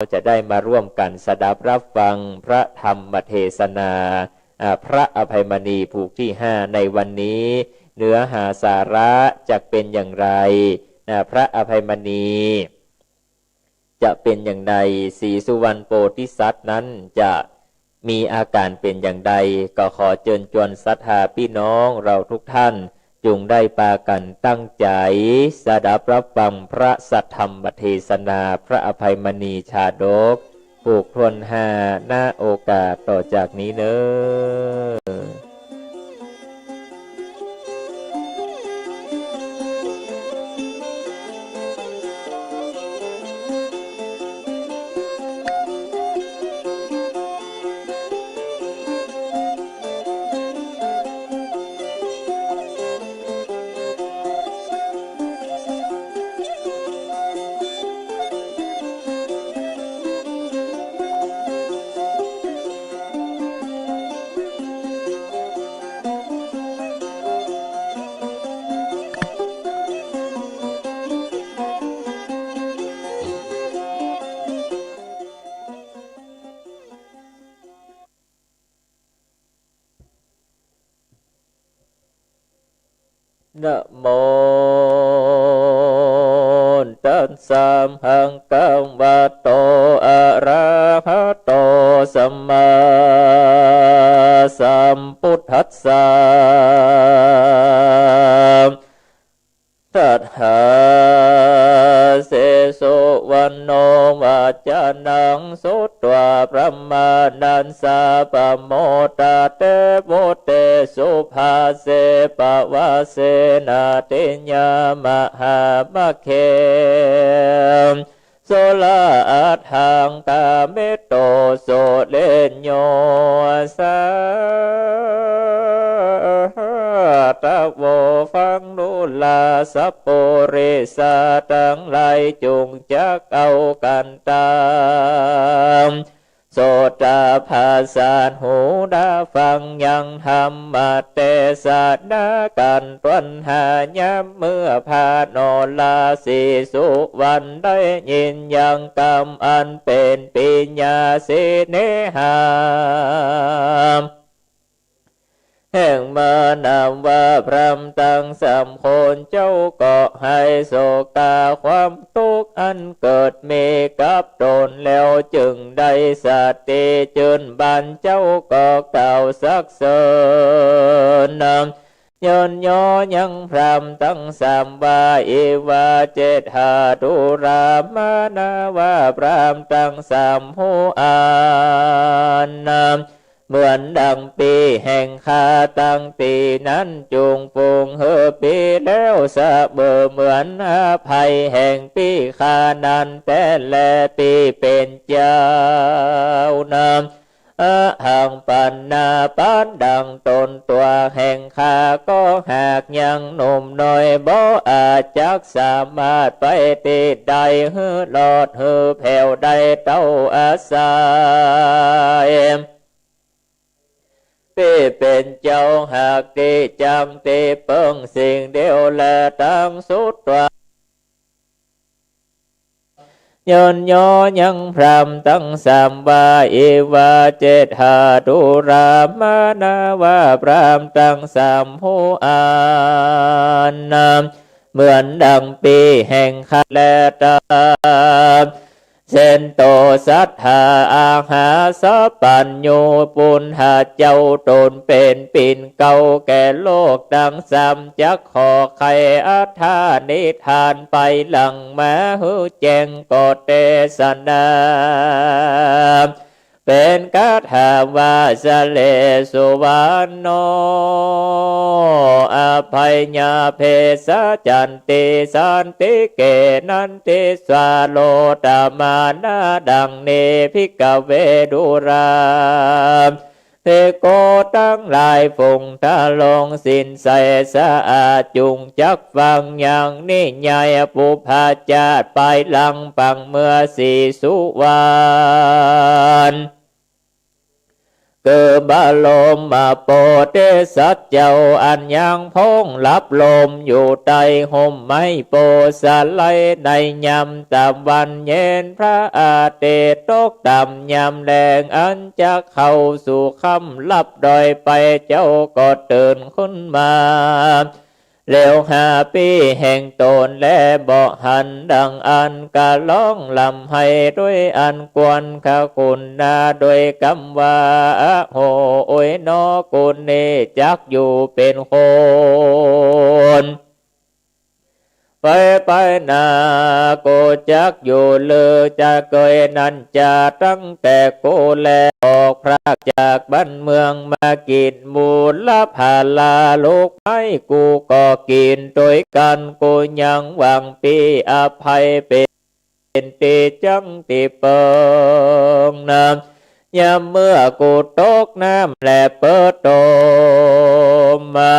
จะได้มาร่วมกันสดับรับฟังพระธรรมเทศนาพระอภัยมณีภูคที่5ในวันนี้เนื้อหาสาระจะเป็นอย่างไรพระอภัยมณีจะเป็นอย่างไรศรีสุวรรณโพธิสัตว์นั้นจะมีอาการเป็นอย่างใดก็ขอเชิญชวนศรัทธาพี่น้องเราทุกท่านจงได้ปากันตั้งใจสดับรับฟังพระสัทธรรมเทศนาพระอภัยมณีชาดกผูกทวนหน้าโอกาสต่อจากนี้เนอนะโมตัสสะภะคะวะโตอะระหะโตสัมมาสัมพุทธัสสะตัทธาเสสุวรรณโนวาจานังสุตตวาพระมานันสาปโมตเตโมเตสุภาเสปวาเสนาเตญามหามะเคโสลาอัฏฐังกาเมโตโสเลญโยสาตะโวฟังนุลาสัพโปเรสาทั้งหลายจงจักเอากันตามโสตภาสานหูดาฟังยังธรรมเตสนากันตวนหายามเมื่อพาโนลาสีสุวรรณได้ยินยังกรรมอันเป็นปิญญาสิเนหาแห่งมานามว่าพรำตั้งสามคนเจ้าก็ให้โศกาความทุกข์อันเกิดมีกับตนแล้วจึงได้สติจืนบันเจ้าก็เก่าสักเสริญนำยนย่อยังพรำตั้งสามว่าอิวาเจตหาดุรามานาว่าพรำตั้งสามหูอานนำเหมือนดังปีแห่งคาตั้งตีนั้นจุงฟูงเฮอปีแล้วสะเบอเหมือนอภัยแห่งปีคานั้นแต่แลปีเป็นเจ้านำหังปันนาปันดังตนตัวแห่งคาก็หากยังหนุ่มน้อยบ่อาจจักสามารถไปติดใดฮือหลอดฮือแผ่วใดเต้าอาศัยที่เป็นเจ้าหากที่จำที่เปิงสิ่งเดียวและตั้งสุดตัวยนย่อยังพรำตั้งสามว่าอิวาเจตหาดุรามานาว่าพรำตั้งสามหูอานนำเหมือนดังปีแห่งคาและตาเส้นโตสัทธาอาหาสปัญโยปุณหาเจ้าตนเป็นปิ่นเก่าแก่โลกดังสามจักขอไขอัฏฐานิทานไปหลังมาหูแจงกอเตสนาเป็นคาถาวาสเลสุวรรณโนอภัยญาเพสจันติสันติเกนันติสวาโลตมานาดังเนภิกเวดุราเทโกตั้งหลายฝงทะลงสินใสสะอาดจุงจักฟังอย่างนี้ใหญ่ปุพาจาตไปหลังปังเมื่อสีสุวรรณ เ เกิดบาลมมาโปเตสัจเจ้าอันยังพงรับลมอยู่ใต้ห่มไม้โปสะไลในยำตามวันเย็นพระอาทิตย์ตกต่ำยำแดงอันจะเข้าสู่คำลับดอยไปเจ้าก็ตื่นขึ้นมาเร็ว5 ปีแห่งตนและบ่หันดังอันกะล้องลำให้ด้วยอันกวนขคุณนาโดยคำว่าโหโอยนอกุณเนจักอยู่เป็นคนไปนาโกจักอยู่เลือจะเกยนันจะตั้งแต่โกแลออกพระจากบ้านเมืองมากินมูลภาลาลูกไม้กูก็กินโดยกันกูยังหวังปีอภัยเป็นตีจังตีเปิงน้ำยามเมื่อกูตกน้ำและเปิดโตมา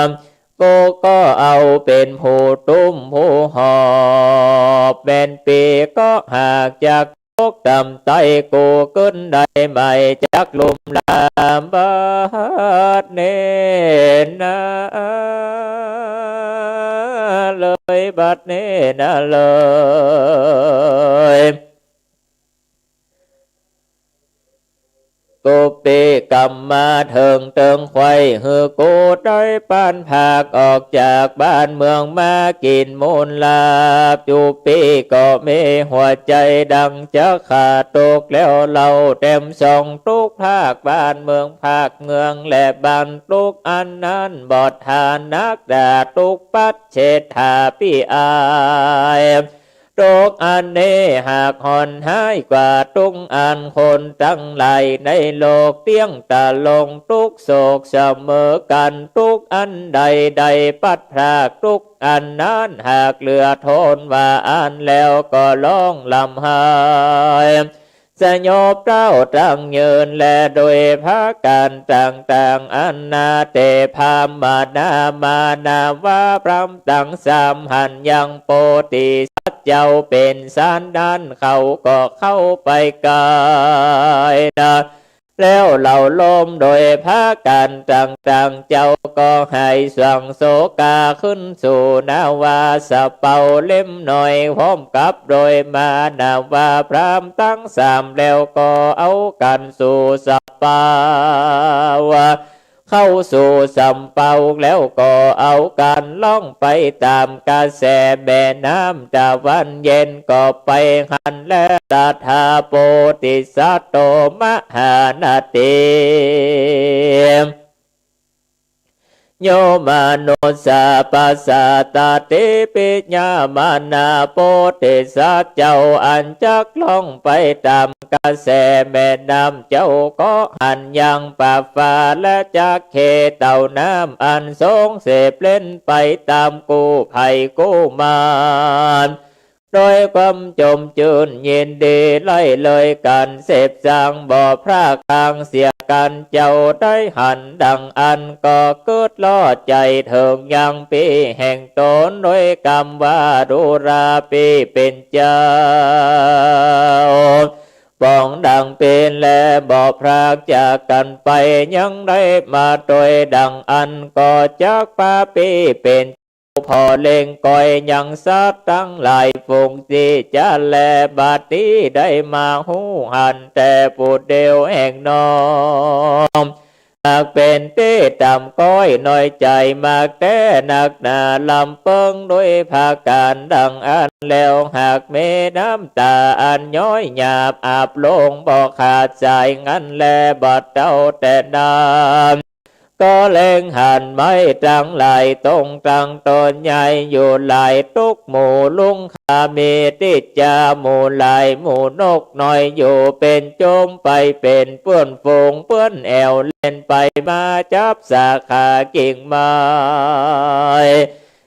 กูก็เอาเป็นผู้ตุ้มผู้หอบเป็นปีก็หากจากตกต่ำไตกูขึ้นได้ใหม่จากลุมลามบาดเนนาเลยบัดเนนาเลยกูปีกรรมมาเถิงเติงไข่หือกูได้ปานผากออกจากบ้านเมืองมากินมูลลาบจูปีก็มีหัวใจดังจะขาดตกแล้วเราเต็มสองทุกภาคบ้านเมืองภาคเมืองและบ้านทุกอันนั้นบอดทานนักด่าทุกปัดเฉดหาพี่อายทุกอันนี้หากหอนหายกว่าทุกอันคนตั้งหลายในโลกเตี้ยงตาลงทุกโศกเสมอกันทุกอันใดใดปัดพรากทุกอันนั้นหากเหลือทนว่าอันแล้วก็ร้องลำหายสยบเต้าตั้งยืนและโดยพระการต่างๆอันนาเตพามมานาว่าพรำตั้งสามหันยังโปติสัจเจ้าเป็นสารดันเขาก็เข้าไปกายนะแล้วเหล่าลมโดยพระการต่างๆเจ้าก็ให้สังโศกาขึ้นสู่นาวาสะเป่าเล่มหน่อยพร้อมกับโดยมานาวาพรามตั้งสามแล้วก็เอากันสู่สะเป่าเข้าสู่สัมเปาแล้วก็เอากันล่องไปตามกระแสแม่น้ำตะวันเย็นก็ไปหันและตถาโปติสัตโตมหานาติโยมานุสาปัสสะตาติปิญญามานาโปติสัจเจ้าอันจักล่องไปตามกระแสแม่น้ำเจ้าก็หันยังป่าฟ้าและจากเขเต่าน้ำอันทรงเสพเล่นไปตามกูภัยกูมารโดยความจมจืนยินดีไล่เลยกันเสพสร้างบ่อพระกลางเสียกันเจ้าได้หันดังอันก็เกิดล่อใจเถิงยังปีแห่งตนโดยกรรมว่าดูราปีเป็นเจ้าปองดังเป็นและบ่พรากจากกันไปยังได้มาโดยดังอันก็จากปาปีเป็นพอเล่งก้อยยังสัตว์ตั้งหลายฝูงที่จะแลบาดนี้ได้มาหูหันแต่ผู้เดียวแห่งน้อมหากเป็นที่ต่ำก้อยน้อยใจมากแต่หนักหนาลำเปิงด้วยภาการดังอันแล้วหากเมน้ำตาอันย้อยหยาบอาบลงบ่ขาดใจงั้นแลบัดเจ้าแต่นานก็เล็งหันไม้ตั้งหลายตรงตั้งตนใหญ่อยู่หลายทุกหมู่ลุงขามีติดจาหมู่หลายหมู่นกน้อยอยู่เป็นโจมไปเป็นเปื้อนฟงเปื้อนแอวเล่นไปมาจับสาขากิ่งไม้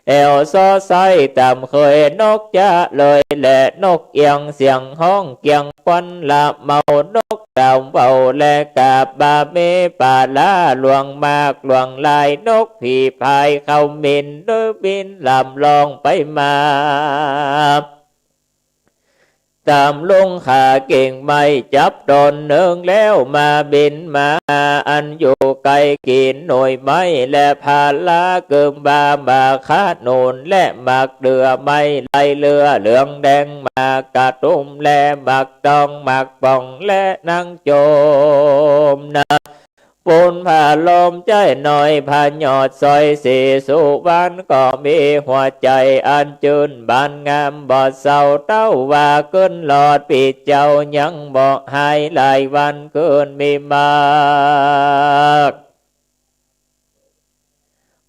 แอวซอไซต่ำเคยนกจะเลยและนกเอียงเสียงห้องเกียงควันละเมานกดาวเบาและกาบบาเมป่าลาหลวงมากหลวงลายนกผีพายเข้ามินด้วยบินลำลองไปมา ตามลุงขาเก่งไม่จับตนหนึ่งแล้วมาบินมาอันอยู่ไกลกินหน่วยไม้และพาลาเกิมบามาคาโนนและหมักเดือไม่ไหลเรือเหลืองแดงมากระตุ้มและหมักตองหมักป่องและนางโจมนะปูนผ่าลมใจหน่อยผ่าหยอดซอยสีสุวรรณก็มีหัวใจอันจืนบานงามบ่เศร้าเต้าว่าเกินหลอดปีเจ้ายังบ่หายหลายวันเกินมีมาก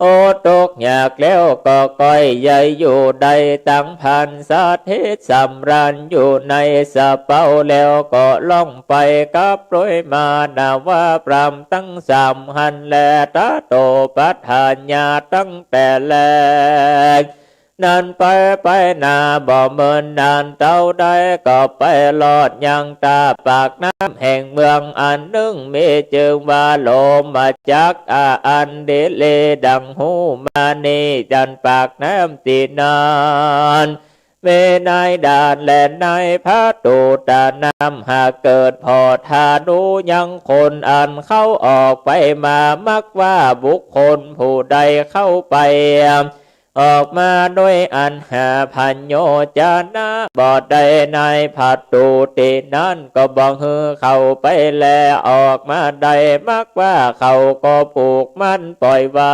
โอตกอยากแล้วก็ก้อยใหญ่อยู่ใดตั้งพันสาธิตสำราญอยู่ในสะเป้าแล้วก็ล่องไปกับรอยมานาว่าปรามตั้งสามหันและตาโตปัฏฐานญาตั้งแต่แรกนั่นไปนาบ่เมินนานเต้าได้ก็ไปลอดยังตาปากน้ำแห่งเมืองอันหนึ่งมีจึงว่าโลมาจากอันเดเลดังหูมานีจันปากน้ำตีนานเมนายด่านและนายพระตูตาน้ำหากเกิดพอทานุยังคนอันเข้าออกไปมามักว่าบุคคลผู้ใดเข้าไปออกมาด้วยอันหาพันโยจานะบอดใดในผัดตูตีนั้นก็บังฮือเข้าไปแลออกมาใดมักว่าเขาก็ปลูกมันปล่อยไว้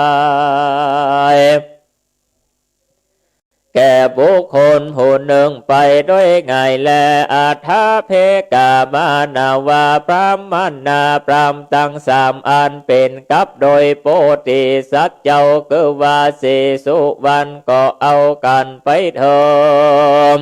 แก่บุคคลผู้หนึ่งไปด้วยง่ายและอาทาเพกามานาวาพระมันนาพรามตั้งสามอันเป็นกับโดยโปติสัจเจ้าคือว่าสีสุวรรณก็เอากันไปเถิม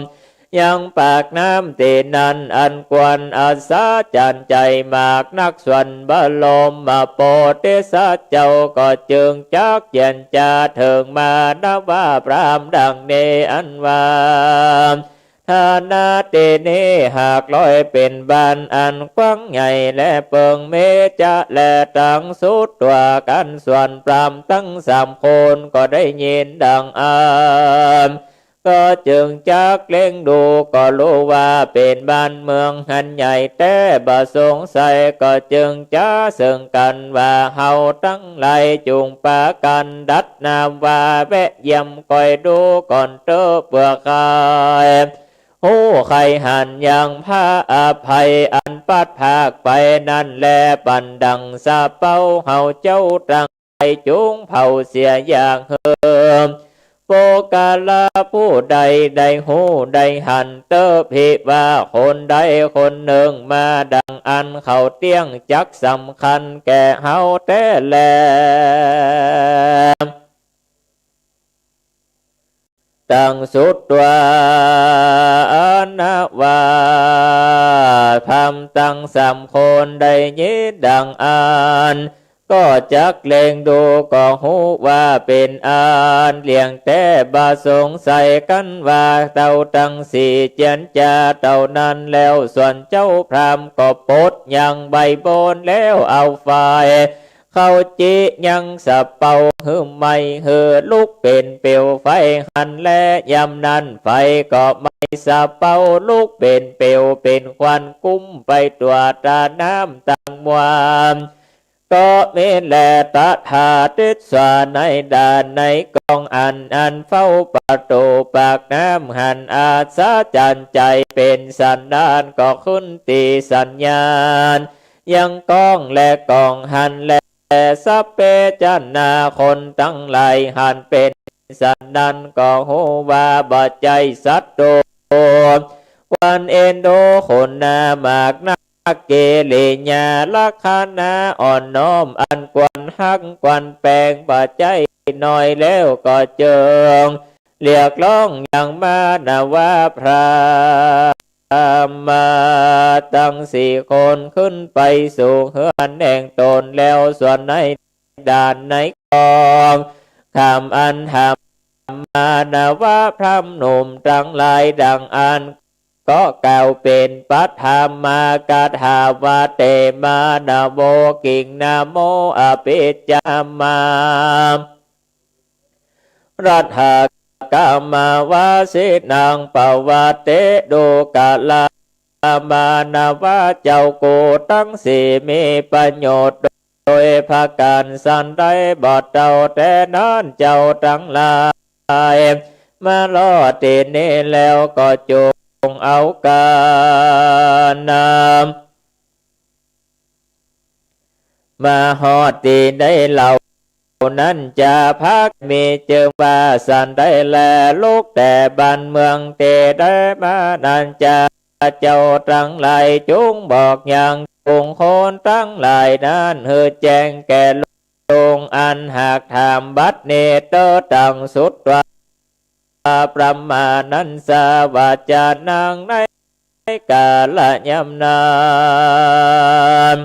ยังปากน้ำตีนันอันกวนอาสาจันใจมากนักส่วนบลมมาโปติสัจเจ้าก็จึงจักเย็นจะถึงมานับว่าพรามดังเนอันว่าธานาเตเนหากลอยเป็นบานอันกว้างใหญ่และเปิงเมจะและตังสุดตัวกันส่วนพรามตั้งสามคนก็ได้ยินดังก็จึงจักเล่งดูก็รู้ว่าเป็นบ้านเมืองหันใหญ่แต่บ่สงสัยก็จึงจะซึ่งกันว่าเฮาตั้งหลายจุงปากันดัดนามว่าแวะเยี่ยมคอยดูก่อนเตอเปลือกไข่หูใครหันยังพระอภัยอันปัดภาคไปนั่นแลปันดังสาเป้าเฮาเจ้าตั้งใจจุงเผาเสียอย่างเฮิมโปกาลาผู้ใดได้หูได้หันเตอพิว่าคนใดคนหนึ่งมาดังอันเขาเตี้ยงจักสำคัญแก่เฮาแต่แลตั้งสุดว่านะว่าทำตั้งสามคนได้ยินดังอันก็จักเล็งดูก็หูว่าเป็นอันเลี้ยงแต่บาสงสัยกันว่าเต่าตั้งสี่เจียนจาเต่านั้นแล้วส่วนเจ้าพรามก็ปดยังใบบนแล้วเอาไฟเข้าจียังสะเป่าหืมไม่หือลุกเป็นเปลวไฟหันและยำนั้นไฟก็ไม่สะเป่าลุกเป็นเปลวเป็นควันกุ้มไปตัวตาน้ำตังมวามก็เมแลตะถาติสวาในด่านในกองอันเฝ้าประตูปากน้ำหันอาสาจันใจเป็นสันดานก็ขึ้นตีสัญญาณยังกองและกองหันและสัพเพจันนาคนตั้งหลายหันเป็นสันดานก็หูว่าบ่ใจสัตโตวันเอ็นโดคนนามากนาเกเรญาลักขณาอ่อนน้อมอันกวนหักกวนแปลงปัจจัยน้อยแล้วก็เจิงเรียกร้องอย่างมานาว่าพระมาตั้งสี่คนขึ้นไปสู่เฮือนแห่งตนแล้วส่วนในด่านในกองคำอันหามมานาว่าพระหนุ่มตั้งหลายดังอันก็กล่าวเป็นปัทธามากาถาวาเตมานาโมกิ่งนาโมอภิจามารัฐ กามาวาสินังปวัตเตโดกาลามานาวาเจ้ากูทั้งสี่มีประโยชน์โดยภาการสันได้บอดเจ้าแต่นั้นเจ้าทั้งหลายมาลอดตีนี้แล้วก็จงเอาการนำมาหอดตีได้เหล่านั้นจะพักมีเจิงว่าสันได้แลลูกแต่บ้านเมืองเตได้มานันจะเจ้าทั้งหลายจงบอกอย่างกงคนทั้งหลายนั้นเฮือแจ้งแก่ลงอันหากถามบัดเนเตอตังสุดว่าประมานันสาวาจานางในกาลยำนาม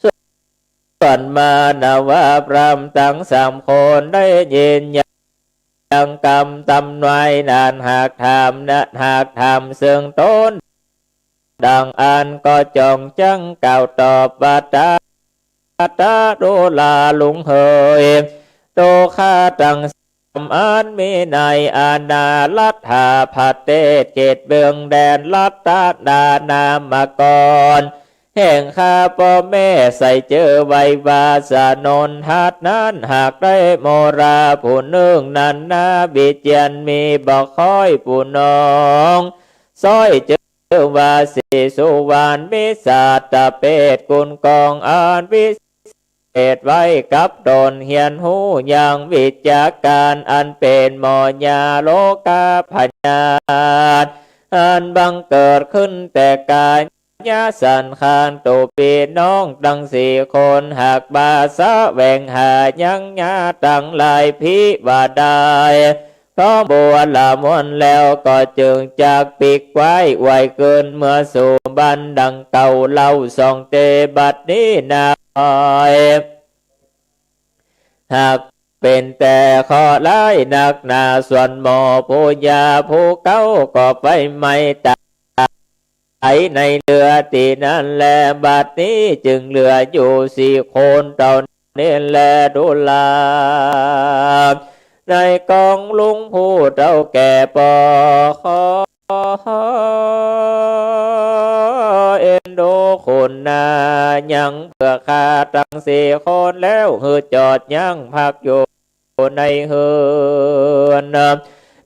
ส่วนมานาวาพรำตั้งสามคนได้ยินยังกำตำนวยนานหากถามนะหากถามซึ่งต้นดังอันก็จงจังกล่าวตอบว่าตาโดลาลุงเฮยโตข้าตั้งอันมีในอาณาลัทธาภัตเตเกตเบืองแดนลัตตาดานามกรแห่งข้าพ่อแม่ใส่เจอไว้วาสนนทัดนั้นหากได้โมราผู้นึ่งนันนาบิเจียนมีบอกคอยผู้น้องซอยเจอวาสีสุวรรณมิสาตะเปตกุลกองอันวิเศษไว้กับตนเฮียนหูอย่างวิจาการอันเป็นมอยาโลกาพญาอันบังเกิดขึ้นแต่กายญาสันคานตูปีน้องดังสี่คนหากบาสะแหวงหายังญาตังลายพิวาดายเพราะบัวละมวนแล้วก็จึงจากปีกไว้ไวเกินเมื่อสู่บันดังเก่าเล่าส่องเตบัดนี้นาหากเป็นแต่ข้อร้ายหนักหนาส่วนหมอผู้ยาผู้เก้าก็ไปไม่ตายในเรือตีนั้นแลบัดนี้จึงเหลืออยู่สี่คนเท่านี้แลดูลาในกองลุงผู้เท่าแก่ปอขอเอ็นดูคุณนายังเพื่อข้าตั้งสี่คนแล้วหือจอดยังพักอยู่ในเฮือน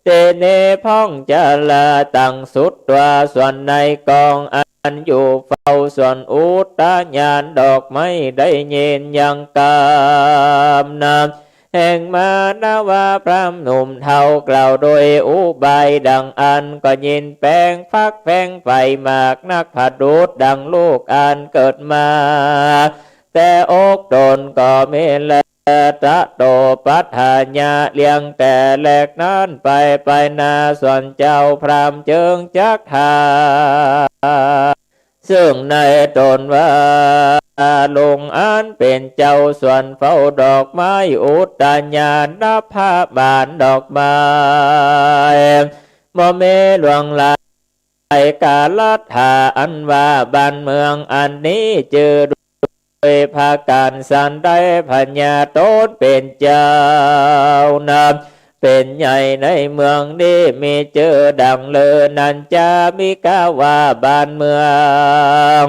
เตเนพ่องจะละตั้งสุดว่าส่วนในกองอันอยู่เฝ้าส่วนอุตตญาณดอกไม้ได้เย็นยังกามนำแห่งมานาวาพรำหนุ่มเทากล่าวโดยอุบายดังอันก็ยินแปลงฟักแพงไฟมากนักผัดดูดดังลูกอันเกิดมาแต่อกตนก็ไม่แลตะโตปัฏฐาญาเลี้ยงแต่แหลกนั้นไปนาส่วนเจ้าพรามเจิงจักทาซึ่งในตนว่าลงอันเป็นเจ้าส่วนเฝ้าดอกไม้อุตตญาณนภาบานดอกไม้มอเมหลวงลายกาลัทธาอันว่าบ้านเมืองอันนี้เจอภาการสันได้พญาโตนเป็นเจ้านำเป็นใหญ่ในเมืองนี้มีเจอดังเลอนันจามิกาว่าบ้านเมือง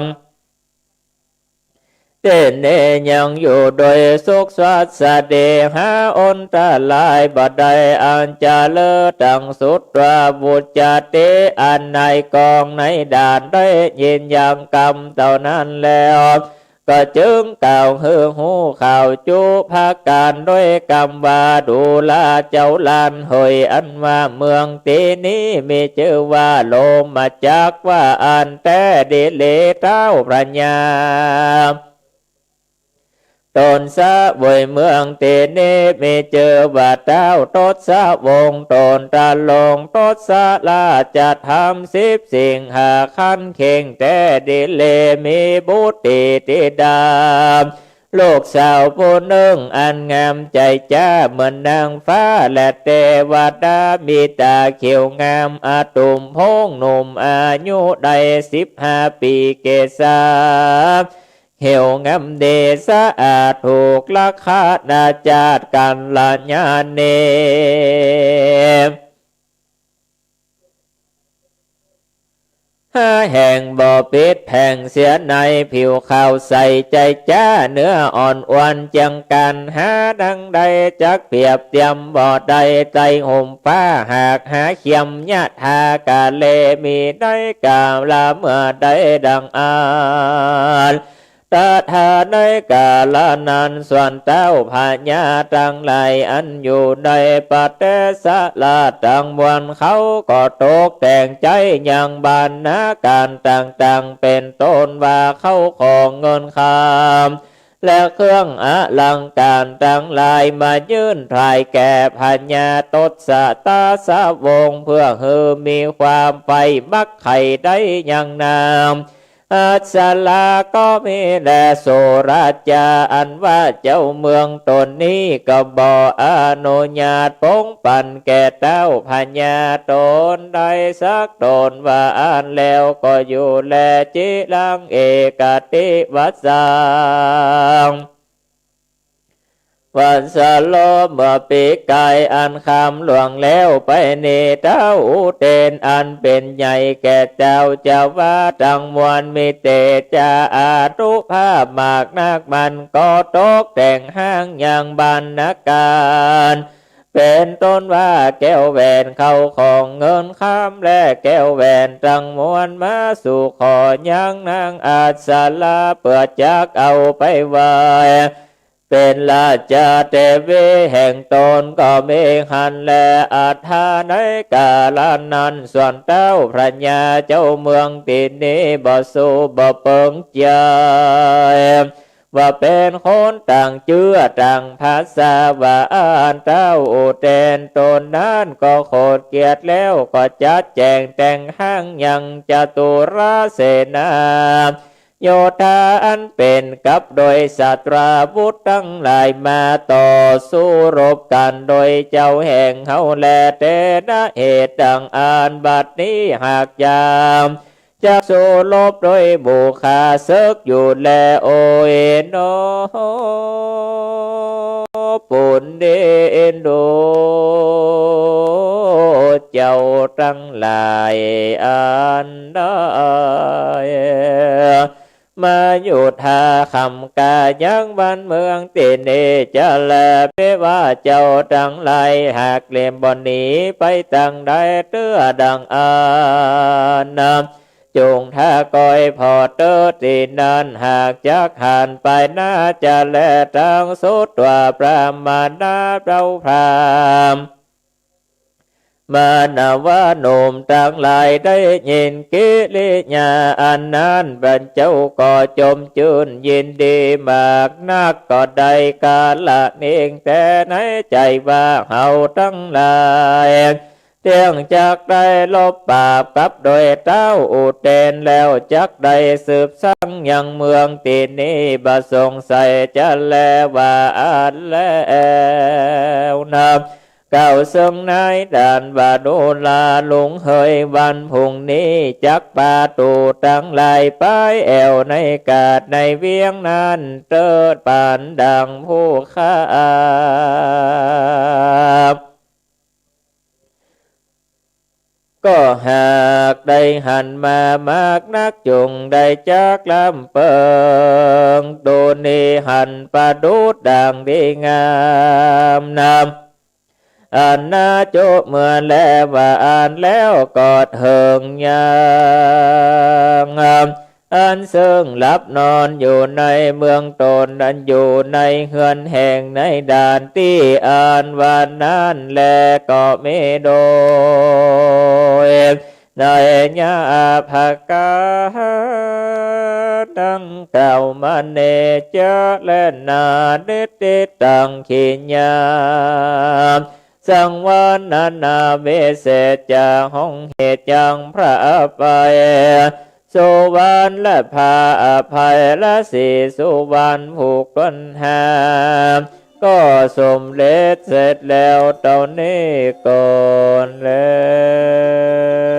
เต้นเนยังอยู่โดยสุขสวัสดิ์เดหาอนตาลายบัดใดอันจะเลอตั้งสุดว่าบุจเตอันในกองในด่านได้ยินยังกรรมเท่านั้นแล้วก็จึงกล่าวเฮือหูข่าวจุภาการด้วยกรรมว่าดูลาเจ้าลานหอยอันว่าเมืองตีนี้มีชื่อว่าโลมาจากว่าอันแต่เดเลเต้าพระญาตนสะบวยเมืองเตเนมีเจอว่าเต้าตดสะวงตนตาลงตดสะลาจะทำ10 สิ่งหาขันเข่งแต่ดิเลมีบุตรติดาลูกสาวผู้หนึ่งอันงามใจจ้าเหมือนนางฟ้าและเทวดามีตาเขียวงามอาตุมพงหนุ่มอายุได้15 ปีเกษา เหี่ยวงามเดสะอาดถูกลักขาดาจาดกันละญาเนแห่งบ่อปิดแห่งเสียในผิวขาวใสใจจ้าเนื้ออ่อนอ้วนจังกันหาดังใดจักเปรียบเทียมบ่อใดใจห่มฟ้าหากหาเขียมญาทากาเลมีได้กาลาเมื่อใดดังอ่านตถาในกาลนั้นส่วนเต้าพญาจังไหลอันอยู่ในปัตเตสะลาจังมวลเขาก็ตกแต่งใจอย่างบานนาการต่างๆเป็นต้นว่าเขาของเงินคำและเครื่องอลังการทั้งหลายมายื่นถ่ายแก่พญาตสะตาสะวงเพื่อให้มีความไปมักไข่ได้อย่างนามอัศลาก็มีแด่โสราชาอันว่าเจ้าเมืองตนนี้ก็บ่อนุญาตปงปันแก่เต้าพญาตนได้สักตนว่าอันแล้วก็อยู่แลจิลังเอกติวัสสังวันสโลเมื่อปีกายอันคำหลวงแล้วไปเนเต้าเตนอันเป็นใหญ่แก่เจ้าเจ้าว่าจังมวลมีเตจาอารุภาพมากนักมันก็ตกแต่งห้างอย่างบรรณาการเป็นต้นว่าแก้วแหวนเข้าของเงินคำและแก้วแหวนจังมวลมาสู่ขอยังนางอาสาลาเปิดจักเอาไปไว้เป็นราชาเทวีแห่งตนก็มีหันและอาธาในกาลนั้นส่วนเต้าพระญาเจ้าเมืองตีนี้บ่สู้บ่เปิงใจว่าเป็นคนต่างเชื่อต่างภาษาว่าอ่านเต้าเตนตนนั้นก็โคตรเกียรติแล้วก็จัดแจงแต่งห้างยังจตุราเสนาโยธาอันเป็นกับโดยสัตราวุธทั้งหลายมาต่อสู้รบกันโดยเจ้าแห่งเฮาแลเตนะเหตุดังอ่านบัดนี้หากยามจะสู้รบโดยบุคาศึกอยู่แลโอเอโนปุณเดนโดเจ้าทั้งหลายอันได้มาอยู่ทาคำกายังบ้านเมืองตีเนจะแลเปว่าเจ้าทั้งหลายหากเลี่ยมบนหนีไปตั้งใดเตื้อดังอานจงท่าคอยพอเตอตีนันหากจักหันไปน่าจะแลทั้งสุดว่าประมาณนาเราพรามมานาวาโนมทั้งหลายได้ยินกิริยาอันนั้นบรรเจ้าก็จมจืนยินดีมากนักก็ได้กาละเนียงแต่ในใจว่าเฮาทั้งหลายเตียงจักได้ลบปราบกับโดยเต้าอุเทนแล้วจักได้สืบสั่งยังเมืองตีนี้บาสงสัยจะแลว่าอันแล้วนับเก่าซึ่งนายด่านบาดูลาลุงเฮยวันพุ่งนี้จักปาตูตั้งลายป้ายแอวในกาดในเวียงนั้นเติดปานดังผู้ข้าก็หากได้หันมามากนักจงได้จักลำเปิงโดนีหันประดุดดังดีงามนำอันนาโจเมื่อแล้วว่าอ่านแล้วกอดเหิงยังอันซึ่งหลับนอนอยู่ในเมืองตนอันอยู่ในเฮือนแห่งในด่านที่อ่านวันนั้นแลก็ไม่โดยในญาภกาดังเก่ามาเนเจและนาเนติตังขิญญาสังวานานาเวเสจาห้องเหตุยังพระอภัยสุวรรณและพาอภัยและสีสุวรรณผูกกันหาก็สมเด็จเสร็จแล้วตอนนี้ก่อนแล้ว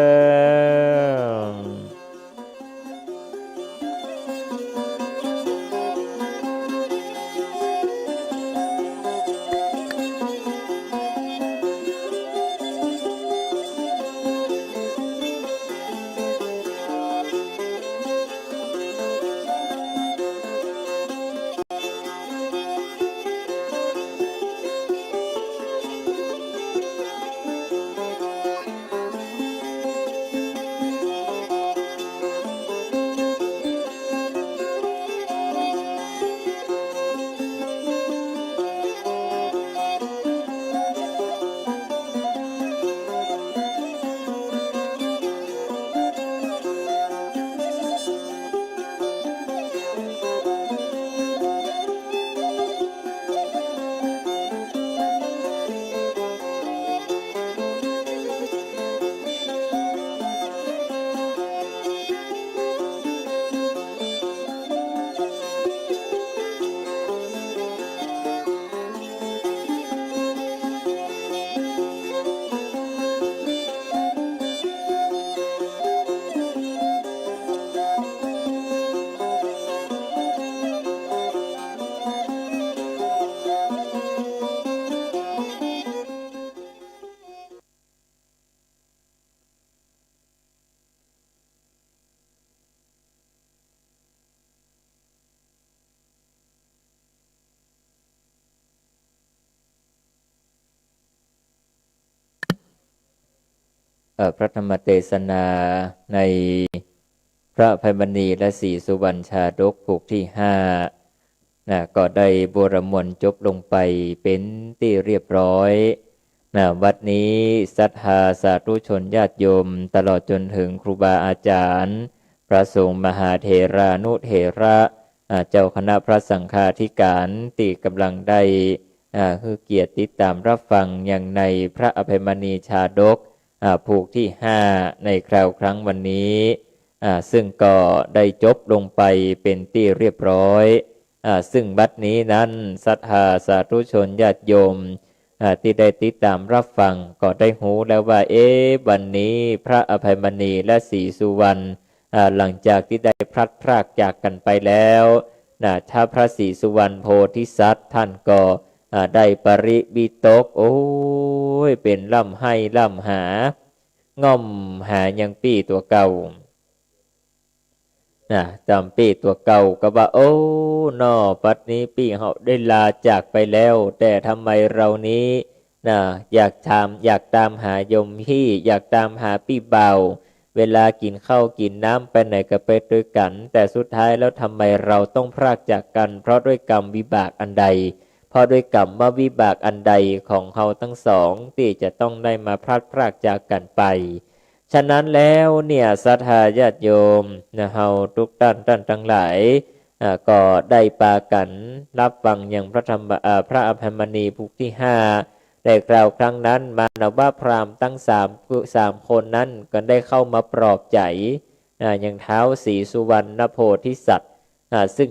พระธรรมเทศนาในพระอภัยมณีและศรีสุวรรณชาดกผูกที่5ก็ได้บูรณมนต์จบลงไปเป็นที่เรียบร้อยวัดนี้ศรัทธาสาธุชนญาติโยมตลอดจนถึงครูบาอาจารย์พระสงฆ์มหาเถรานุเถระเจ้าคณะพระสังฆาธิการที่กำลังได้คือเกียรติติดตามรับฟังอย่างในพระอภัยมณีชาดกผูกที่5ในคราวครั้งวันนี้ซึ่งก็ได้จบลงไปเป็นที่เรียบร้อยซึ่งบัดนี้นั้นศรัทธาสาธุชนญาติโยมที่ได้ติดตามรับฟังก็ได้หูแล้วว่าวันนี้พระอภัยมณีและศรีสุวรรณหลังจากที่ได้พลัดพรากจากกันไปแล้วถ้าพระศรีสุวรรณโพธิสัตว์ท่านก็ได้ปริบิตกโอ้ยเป็นล่ำให้ล่ำหาง่อมหายังปีตัวเก่าจำปีตัวเก่าก็ว่าโอ้นอปัดนี้ปีเขาได้ลาจากไปแล้วแต่ทำไมเรานี้อยากตามหายมพี่อยากตามหาพี่เบาเวลากินข้าวกินน้ำไปไหนก็ไปด้วยกันแต่สุดท้ายแล้วทำไมเราต้องพรากจากกันเพราะด้วยกรรมวิบากอันใดเพราะด้วยกรรมว่าวิบากอันใดของเขาทั้งสองที่จะต้องได้มาพรากจากกันไปฉะนั้นแล้วเนี่ยศรัทธาญาติโยมเฮาทุกท่านทั้งหลายก็ได้ปากันรับฟังอย่างพระอภัยมณีภูที่5ได้กล่าวครั้งนั้นมานวพราหมณ์ทั้ง3คนนั้นก็ได้เข้ามาปลอบใจอย่างเท้าศรีสุวรรณโพธิสัตว์ซึ่ง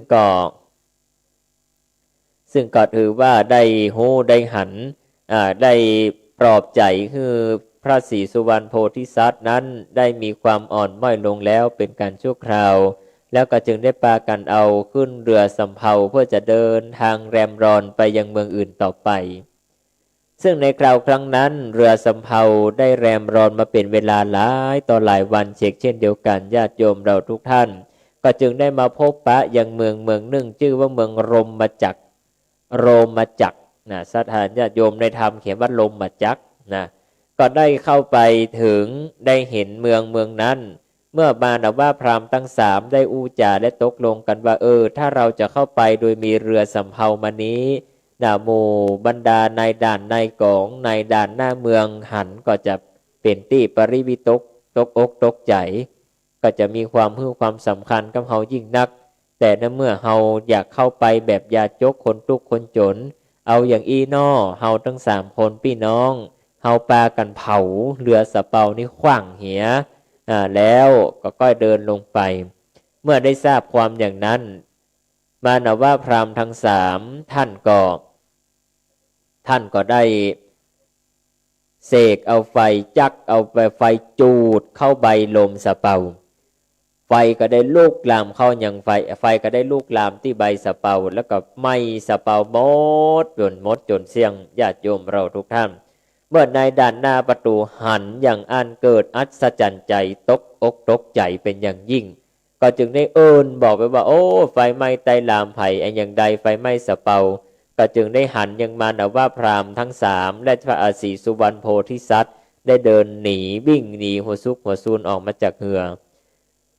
ก็ถือว่าได้หูได้หันได้ปลอบใจคือพระศรีสุวรรณโพธิสัตว์นั้นได้มีความอ่อนม้อยลงแล้วเป็นการชั่วคราวแล้วก็จึงได้ปากันเอาขึ้นเรือสำเภาเพื่อจะเดินทางแรมรอนไปยังเมืองอื่นต่อไปซึ่งในคราวครั้งนั้นเรือสำเภาได้แรมรอนมาเป็นเวลาหลายต่อหลายวันเช่นเดียวกันญาติโยมเราทุกท่านก็จึงได้มาพบปะยังเมืองหนึ่งชื่อว่าเมืองโรมจักรสถานญาติโยมในธรรมเขียนว่าโรมจักรก็ได้เข้าไปถึงได้เห็นเมืองนั้นเมื่อมานว่าพราหมณ์ทั้ง3ได้อู้จาและตกลงกันว่าถ้าเราจะเข้าไปโดยมีเรือสำเภามานี้หมู่บรรดานายด่านนายกองนายด่านหน้าเมืองหันก็จะเป็นที่ปริวิตกอกตกใจก็จะมีความสำคัญกับเฮายิ่งนักแต่เมื่อเฮาอยากเข้าไปแบบยาจกคนทุกข์คนจนเอาอย่างนอเฮาทั้ง3คนพี่น้องเฮาปากันเผาเรือสะเปานี่ขว้างเหียแล้วก็ก้อยเดินลงไปเมื่อได้ทราบความอย่างนั้นมานว่าพราหมณ์ทั้ง3ท่านก็ได้เสกเอาไฟจักเอาไฟจูดเข้าใบลมสะเปาไฟก็ได้ลุกลามเข้าอย่างไฟก็ได้ลุกลามที่ใบสะเปาแล้วก็ไหม้สะเปาหมดจนเสี่ยงญาติโยมเราทุกท่านเมื่อในด้านหน้าประตูหันอย่างอันเกิดอัศจรรย์ใจตกอกตกใจเป็นอย่างยิ่งก็จึงได้บอกไปว่าโอ้ไฟไหม้ไตลามไผ่อย่างใดไฟไหม้สะเปาก็จึงได้หันยังมานว่าพราหมณ์ทั้ง3และพระศรีสุวรรณโพธิสัตว์ได้เดินหนีวิ่งหนีหัวซุกหัวซูนออกมาจากเหือ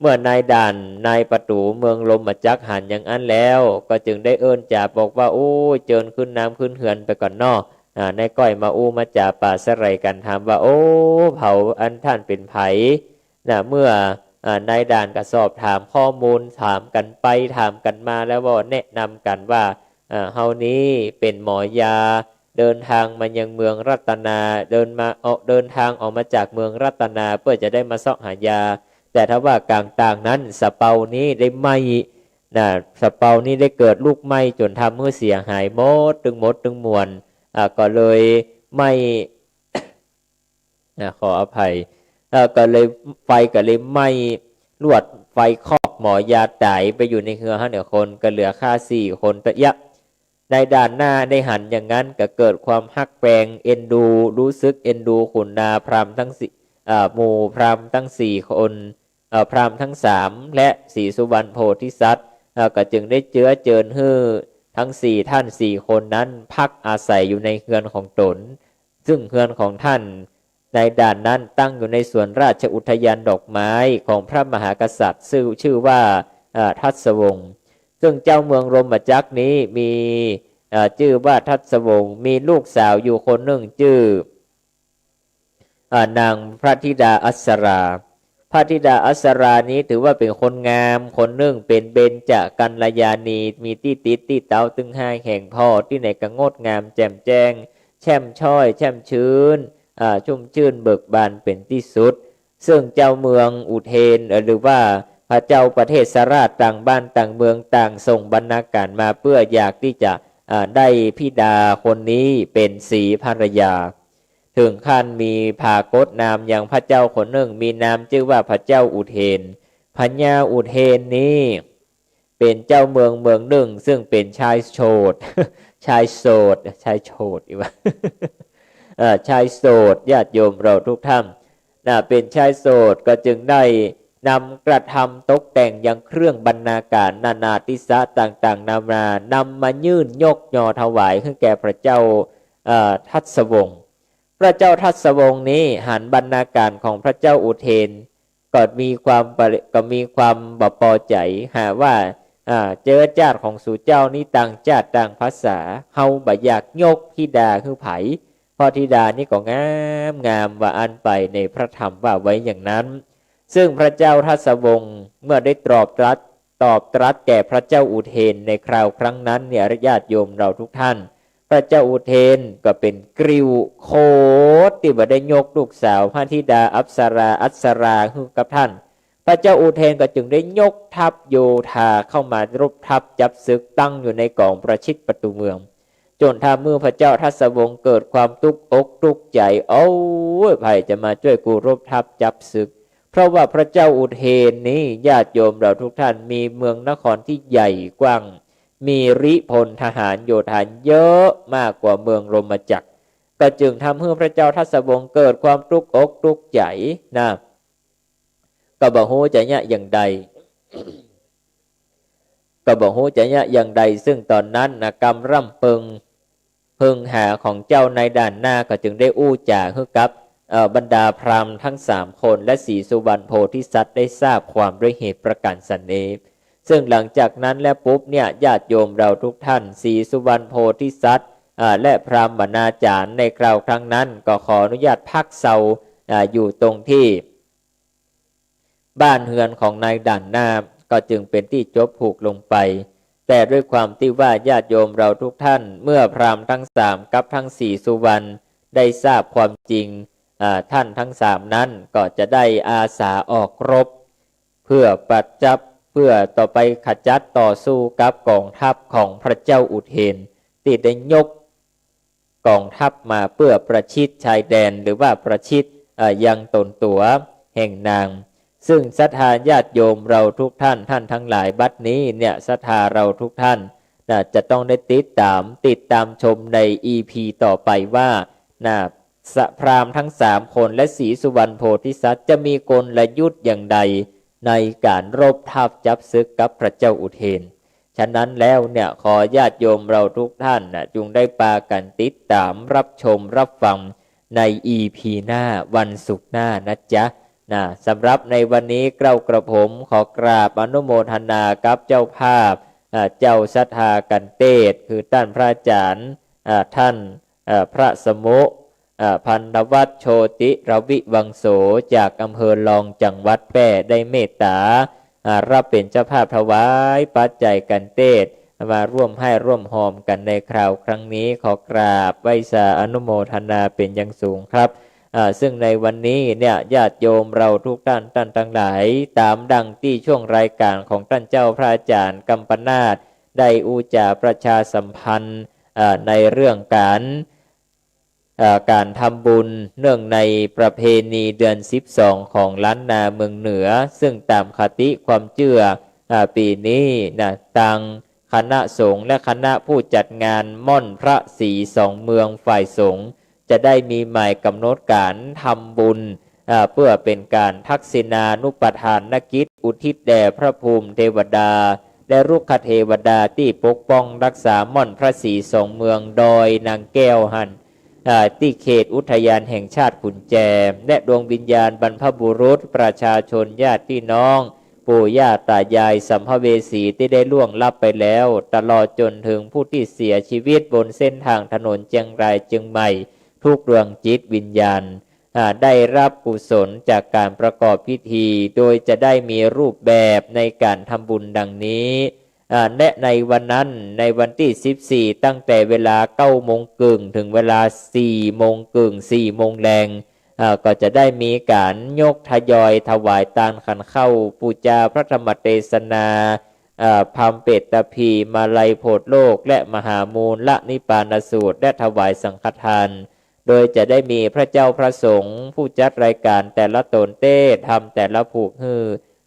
เมื่อนายด่านนายประตูเมืองลมจักหันอย่างอันแล้วก็จึงได้จ่าบอกว่าโอ้เจิญขึ้นน้ำขึ้นเหือนไปก่อนนอกนายก้อยมามาจ่าป่าสะไรกันถามว่าโอ้เผาอันท่านเป็นไผเมื่อนายด่านก็สอบถามข้อมูลถามกันไปถามกันมาแล้วว่าแนะนำกันว่าเฮานี้เป็นหมอยาเดินทางมายังเมืองรัตนาเดินทางออกมาจากเมืองรัตนาเพื่อจะได้มาเสาะหายาแต่ถ้าว่ากลางต่างนั้นสะเปานี้ได้ไหม้สะเปานี้ได้เกิดลูกไหม้จนทำให้เสียหายหมดตึงมวลก็เลยไม่ ขออภัยก็เลยไฟก็เลยไหม้ลวดไฟคอกหมอยาตายไปอยู่ในเหือ5คนก็เหลือค่า4คนตะยะในด้านหน้าได้หันอย่างนั้นก็เกิดความฮักแปงเอ็นดูรู้สึกเอ็นดูขุนนาพราหมณ์ทั้งหมู่พราหมณ์ทั้ง4คนพราหมณ์ทั้ง3และศรีสุวรรณโพธิสัตว์ก็จึงได้เจิญฮื้อทั้ง4ท่าน4คนนั้นพักอาศัยอยู่ในเฮือนของตนซึ่งเฮือนของท่าน ในด่านนั้นตั้งอยู่ในสวนราชอุทยานดอกไม้ของพระมหากษัตริย์ชื่อว่าทัศวงศ์ซึ่งเจ้าเมืองรมจักรนี้มีชื่อว่าทัศวงศ์มีลูกสาวอยู่คนหนึ่งชื่อนางพระธิดาอัสราพระธิดาอัสรานี้ถือว่าเป็นคนงามคนหนึ่งเป็นเบญจกัลยาณีมีที่ติดที่เต้าตึงห้าแห่งพ่อที่ไหนก็งดงามแจ่มแจ้งแช่มช้อยแช่มชื้นชุ่มชื่นเบิกบานเป็นที่สุดซึ่งเจ้าเมืองอุเทนหรือว่าพระเจ้าประเทศสราชต่างบ้านต่างเมืองต่างส่งบรรณาการมาเพื่ออยากที่จะได้พิดาคนนี้เป็นศรีภรรยาถึงขั้นมีพากฏนามอย่างพระเจ้าคนหนึ่งมีนามชื่อว่าพระเจ้าอุเทนพญาอุเทนนี้เป็นเจ้าเมืองหนึ่งซึ่งเป็นชายโสดชายโสดอีกว่าชายโสดญาติโยมเราทุกท่านเป็นชายโสดก็จึงได้นำกระทำตกแต่งอย่างเครื่องบรรณาการนานาทิศะต่างๆนำมายื่นยกยอถวายขึ้นแก่พระเจ้าทัศวงศ์พระเจ้าทัศวงศ์นี้หันบรรณาการของพระเจ้าอุเทนก็มีความบ่พอใจหาว่าเจอญาติของสู่เจ้านี้ต่างชาติต่างภาษาเฮาบ่อยากยกธิดาคือไผเพราะธิดานี่ก็งามว่าอันไปในพระธรรมว่าไว้อย่างนั้นซึ่งพระเจ้าทัศวงศ์เมื่อได้ตอบตรัสแก่พระเจ้าอุเทนในคราวครั้งนั้นเนี่ยญาติโยมเราทุกท่านพระเจ้าอุเทนก็เป็นกริวโคตที่บ่ได้ยกลูกสาวพระธิดาอัปสราคือกับท่านพระเจ้าอุเทนก็จึงได้ยกทัพโยธาเข้ามารบทัพจับศึกตั้งอยู่ในกองประชิดประตูเมืองจนถ้าเมื่อพระเจ้าทัศวงศ์เกิดความทุกข์อกทุกข์ใจไผจะมาช่วยกูรบทัพจับศึกเพราะว่าพระเจ้าอุเทนนี้ญาติโยมเราทุกท่านมีเมืองนครที่ใหญ่กว้างมีริพลทหารโยธาเยอะมากกว่าเมืองรมจักรก็จึงทำให้พระเจ้าทัศวงศ์เกิดความทุกข์อกทุกข์ใจนะก็บ่ฮู้จะเนี่ยอย่างใด ก็บ่ฮู้จะเนี่ยอย่างใดซึ่งตอนนั้นนะกำร่ำพึงหาของเจ้าในด่านหน้าก็จึงได้อู้จ่าฮึกับบรรดาพราหมณ์ทั้ง3คนและศรีสุวรรณโพธิสัตว์ได้ทราบความด้วยเหตุประการสันเนซึ่งหลังจากนั้นแล้วปุ๊บเนี่ยญาติโยมเราทุกท่านศรีสุวรรณโพธิสัตว์และพราหมณาจารย์ในคราวครั้งนั้นก็ขออนุญาตพักเซาอยู่ตรงที่บ้านเฮือนของนายด่านหน้าก็จึงเป็นที่จบผูกลงไปแต่ด้วยความที่ว่าญาติโยมเราทุกท่านเมื่อพราหมณ์ทั้ง3กับทั้ง4สุวรรณได้ทราบความจริงท่านทั้ง3นั้นก็จะได้อาสาออกรบเพื่อต่อไปขจัดต่อสู้กับกองทัพของพระเจ้าอุเทนที่ได้ยกกองทัพมาเพื่อประชิดชายแดนหรือว่าประชิดยังตนตัวแห่งนางซึ่งศรัทธาญาติโยมเราทุกท่านทั้งหลายบัดนี้เนี่ยศรัทธาเราทุกท่านจะต้องได้ติดตามชมใน EP ต่อไปว่าพราหมณ์ทั้ง3คนและศรีสุวรรณโพธิสัตว์จะมีกลยุทธ์อย่างใดในการรบทัพจับศึกกับพระเจ้าอุเทนฉะนั้นแล้วเนี่ยขอญาติโยมเราทุกท่านจงได้ปากันติดตามรับชมรับฟังใน EP หน้าวันศุกร์หน้านะจ๊ะสำหรับในวันนี้กระผมขอกราบอนุโมทนากับเจ้าภาพเจ้าศรัทธากันเตศคือท่านพระอาจารย์ท่านพระสมุพันธวัฒน์โชติรวิวังโสจากอำเภอลองจังหวัดแพร่ได้เมตตารับเป็นเจ้าภาพถวายปัจจัยกันเตศมาร่วมให้ร่วมหอมกันในคราวครั้งนี้ขอกราบไหว้สาอนุโมทนาเป็นอย่างสูงครับซึ่งในวันนี้เนี่ยญาติโยมเราทุกท่านทั้งหลายตามดังที่ช่วงรายการของท่านเจ้าพระอาจารย์กัมปนาถได้อุจาประชาสัมพันธ์ในเรื่องการทำบุญเนื่องในประเพณีเดือน12ของล้านนาเมืองเหนือซึ่งตามคติความเชื่อปีนี้ต่างคณะสงฆ์และคณะผู้จัดงานม่อนพระศรี2เมืองฝ่ายสงฆ์จะได้มีหมายกำหนดการทำบุญเพื่อเป็นการทักษิณานุปทานกิจอุทิศแด่พระภูมิเทวดาและรุกขเทวดาที่ปกป้องรักษาม่อนพระศรี2เมืองโดยนางแก้วหัน ที่เขตอุทยานแห่งชาติขุนแจมและดวงวิญญาณบรรพบุรุษประชาชนญาติพี่น้องปู่ย่าตายายสัมภเวสีที่ได้ล่วงลับไปแล้วตลอดจนถึงผู้ที่เสียชีวิตบนเส้นทางถนนเชียงรายเชียงใหม่ทุกดวงจิตวิญญาณได้รับกุศลจากการประกอบพิธีโดยจะได้มีรูปแบบในการทำบุญดังนี้และในวันนั้นในวันที่14ตั้งแต่เวลา9:30ถึงเวลา4:30 4:00 แลงก็จะได้มีการยกทยอยถวายตาลขันเข้าปูจาพระธรรมเทศนาพัมเปตตพีมาลัยโพธิโลกและมหามูลละนิปานสูตรและถวายสังฆทานโดยจะได้มีพระเจ้าพระสงฆ์ผู้จัดรายการแต่ละตนเต้ทำแต่ละผูกฮือ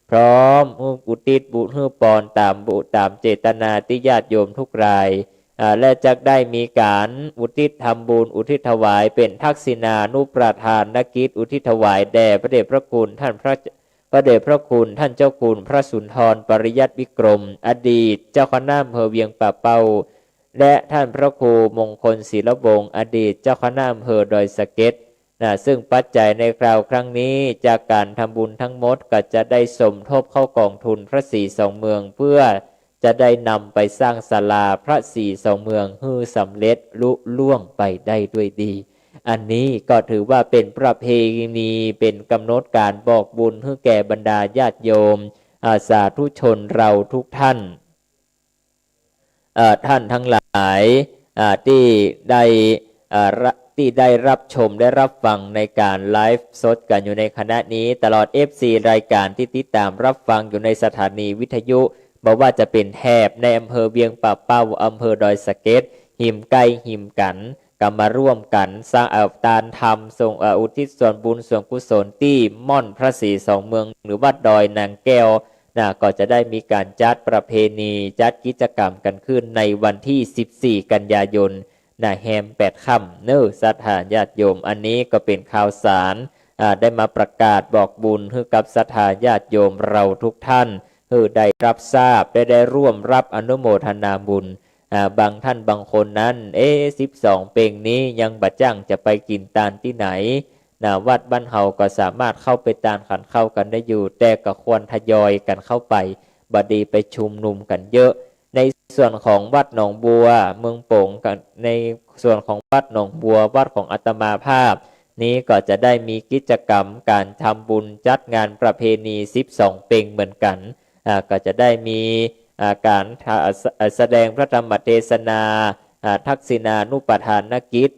พร้อมอุทิศบุญฮือปอนตามเจตนาที่ญาติโยมทุกรายและจะได้มีการอุทิศทำบุญอุทิศถวายเป็นทักษิณานุประทานกิจอุทิศถวายแด่พระเดชพระคุณท่านพระเดชพระคุณท่านเจ้าคุณพระสุนทรปริยัติวิกรมอดีตเจ้าคณะอำเภอเวียงป่าเป้าและท่านพระครูมงคลศิลวงศ์อดีตเจ้าคณะอำเภอดอยสะเก็ดซึ่งปัจจัยในคราวครั้งนี้จากการทำบุญทั้งหมดก็จะได้สมทบเข้ากองทุนพระศรีสองเมืองเพื่อจะได้นำไปสร้างศาลาพระศรีสองเมืองให้สำเร็จลุล่วงไปได้ด้วยดีอันนี้ก็ถือว่าเป็นประเพณีเป็นกำหนดการบอกบุญให้แก่บรรดาญาติโยมสาธุชนเราทุกท่านท่านทั้งหลายที่ได้รับชมได้รับฟังในการไลฟ์สดกันอยู่ในขณะนี้ตลอด FC รายการที่ติดตามรับฟังอยู่ในสถานีวิทยุบอกว่าจะเป็นแถบในอำเภอเวียงป่าเป้าอำเภอดอยสะเก็ดหิมไก่หิมกันก็มาร่วมกันสร้างตานธรรมส่งอุทิศส่วนบุญส่วนกุศลที่ม่อนพระศรีสองเมืองหรือวัดดอยนางแก้วก็จะได้มีการจัดประเพณีจัดกิจกรรมกันขึ้นในวันที่14กันยายนแฮม8ค่ำเนื้อศรัทธาญาติโยมอันนี้ก็เป็นข่าวสารได้มาประกาศบอกบุญให้กับศรัทธาญาติโยมเราทุกท่านได้รับทราบได้ร่วมรับอนุโมทนาบุญบางท่านบางคนนั้น12 เป่งนี้ยังบัดจั่งจะไปกินตาลที่ไหนวัดบ้านเฮาก็สามารถเข้าไปตาลขันเข้ากันได้อยู่แต่ก็ควรทยอยกันเข้าไปบัดดีไปชุมนุมกันเยอะในส่วนของวัดหนองบัวเมืองโป่งกันในส่วนของวัดหนองบัววัดของอาตมาภาพนี้ก็จะได้มีกิจกรรมการทำบุญจัดงานประเพณี12 เป่งเหมือนกันก็จะได้มีการแสดงพระธรรมเทศนาทักษิณานุปทานกิจ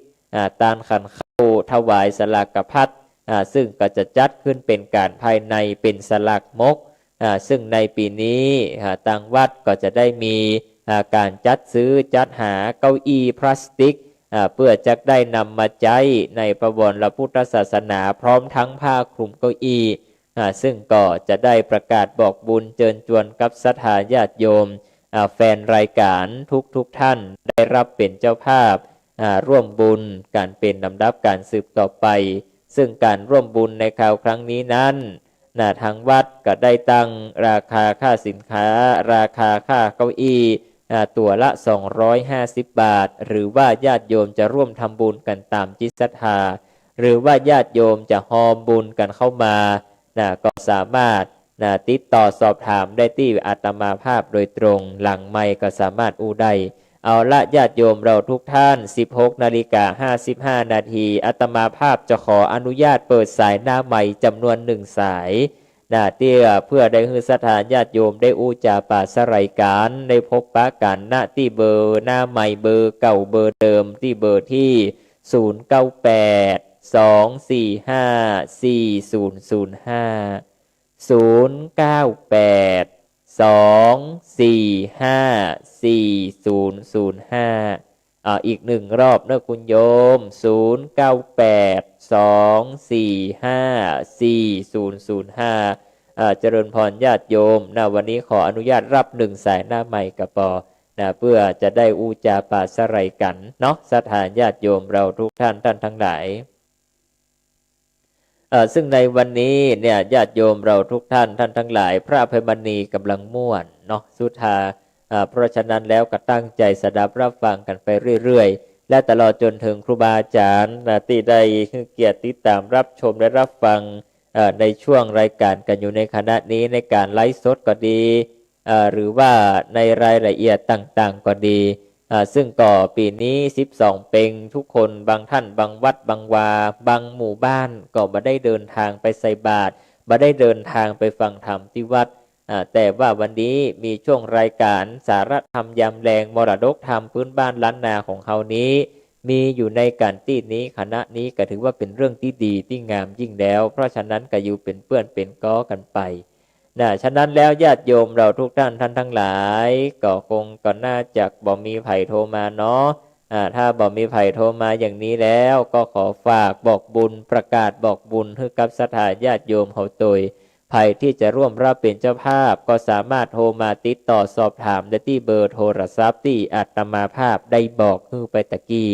ตานขันเข้าถวายสลากพัดซึ่งก็จะจัดขึ้นเป็นการภายในเป็นสลากมกซึ่งในปีนี้ทางวัดก็จะได้มีการจัดซื้อจัดหาเก้าอี้พลาสติกเพื่อจะได้นำมาใช้ในพระบรมพุทธศาสนาพร้อมทั้งผ้าคลุมเก้าอี้ซึ่งก็จะได้ประกาศบอกบุญเชิญชวนกับศรัทธาญาติโยมแฟนรายการทุกท่านได้รับเป็นเจ้าภาพร่วมบุญการเป็นลำดับการสืบต่อไปซึ่งการร่วมบุญในคราวครั้งนี้นั้นทางวัดก็ได้ตั้งราคาค่าสินค้าราคาค่าเก้าอี้ตัวละ250 บาทหรือว่าญาติโยมจะร่วมทำบุญกันตามจิตศรัทธาหรือว่าญาติโยมจะหอมบุญกันเข้ามาก็สามารถติดต่อสอบถามได้ที่อาตมาภาพโดยตรงหลังไมค์ก็สามารถอู้ได้เอาละญาติโยมเราทุกท่าน 16:55 นาทีอาตมาภาพจะขออนุญาตเปิดสายหน้าใหม่จำนวน1 สายเพื่อได้ให้ศรัทธาญาติโยมได้อู้จาปาสรายการได้พบปะกันที่เบอร์หน้าใหม่เบอร์เก่าเบอร์เดิมที่เบอร์ที่0982454005 0982454005อีก1 รอบนะคุณโยม0982454005เจริญพรญาติโยมวันนี้ขออนุญาตรับ1 สายหน้าใหม่กับปอเพื่อจะได้อูจาปาสรัยกันเนาะศรัทธาญาติโยมเราทุกท่านทั้งหลายซึ่งในวันนี้เนี่ยญาติโยมเราทุกท่านทั้งหลายพระอภัยมณีกำลังม่วนเนาะสุธาเพราะฉะนั้นแล้วก็ตั้งใจสดับรับฟังกันไปเรื่อยๆ และตลอดจนถึงครูบาอาจารย์ที่ได้เกียรติติดตามรับชมและรับฟังในช่วงรายการกันอยู่ในขณะนี้ในการไลฟ์สดก็ดีหรือว่าในรายละเอียดต่างๆก็ดีซึ่งก่อปีนี้12เป็งทุกคนบางท่านบางวัดบางวาบางหมู่บ้านก็บ่ได้เดินทางไปใส่บาตรบ่ได้เดินทางไปฟังธรรมที่วัดแต่ว่าวันนี้มีช่วงรายการสารธรรมยามแรงมรดกธรรมพื้นบ้านล้านนาของเขานี้มีอยู่ในการที่นี้คณะนี้ก็ถือว่าเป็นเรื่องที่ดีที่งามยิ่งแล้วเพราะฉะนั้นก็อยู่เป็นเพื่อนเป็นก้อกันไปฉะนั้นแล้วญาติโยมเราทุกท่านทั้งหลายก็คงก็น่าจะบ่มีไผโทรมาเนาะถ้าบ่มีไผโทรมาอย่างนี้แล้วก็ขอฝากบอกบุญประกาศบอกบุญให้กับศรัทธาญาติโยมเฮาตยไผที่จะร่วมรับเป็นเจ้าภาพก็สามารถโทรมาติดต่อสอบถามได้ที่เบอร์โทรศัพท์ที่อาตมาภาพได้บอกคือไปตะกี้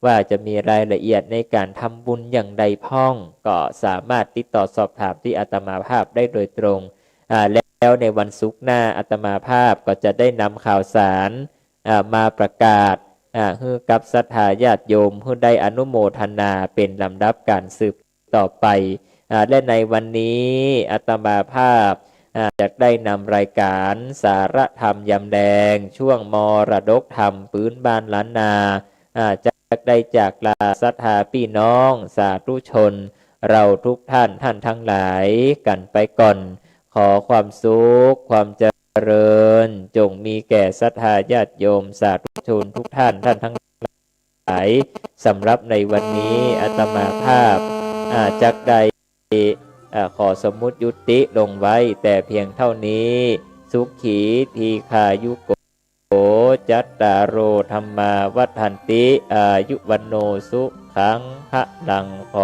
ว่าจะมีรายละเอียดในการทำบุญอย่างใดพ้องก็สามารถติดต่อสอบถามที่อาตมาภาพได้โดยตรงแล้วในวันศุกร์หน้าอาตมาภาพก็จะได้นำข่าวสารมาประกาศให้กับศรัทธาญาติโยมให้ได้อนุโมทนาเป็นลำดับการสืบต่อไปและในวันนี้อาตมาภาพจะได้นำรายการสารธรรมยามแดงช่วงมรดกธรรมพื้นบ้านล้านนาจะได้จากลาศรัทธาพี่น้องสาธุชนเราทุกท่านทั้งหลายกันไปก่อนขอความสุขความเจริญจงมีแก่ศรัทธาญาติโยมสาธุชนทุกท่านทั้งหลายสำหรับในวันนี้อาตมาภาพจักได้ขอสมมุติยุติลงไว้แต่เพียงเท่านี้สุขีทีคายุโกจัตตารโอธรรมาวัฏันติอายุวันโนสุขังพะลัง